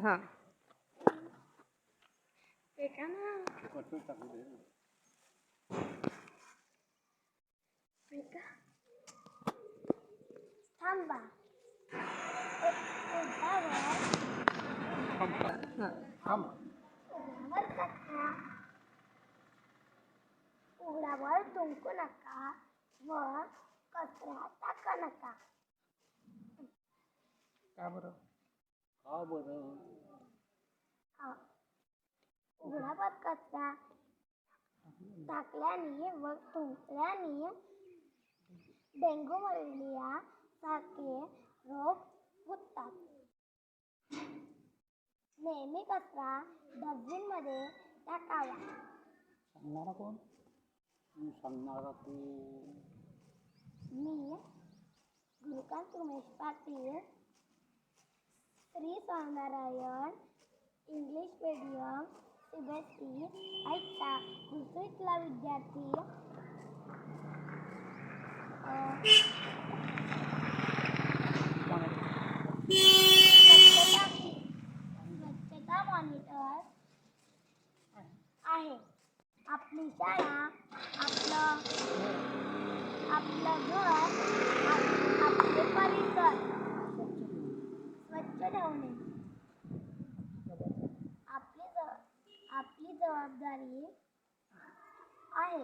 हां बेटा ना बेटा थांबा उघड्यावर थुंकू नका व कचरा टाका नका. का बरं? उघड्यावर कचरा टाकल्याने व थुंकल्याने डेंग्यू मलेरिया सारखे रोग होतात. नेहमी कचरा डस्टबिनमध्ये टाकावा. सांगणारा कोण? सांगणारा तू. मी Gurukant Umesh Patil, Shri Swaminarayan English medium CBSE ऐकता दुसरीतला विद्यार्थी. स्वच्छता मॉनिटर आहे. आपली शाळा, आपलं घर, आपले परिसर स्वच्छ ठेवणे आपली जबाबदारी आहे.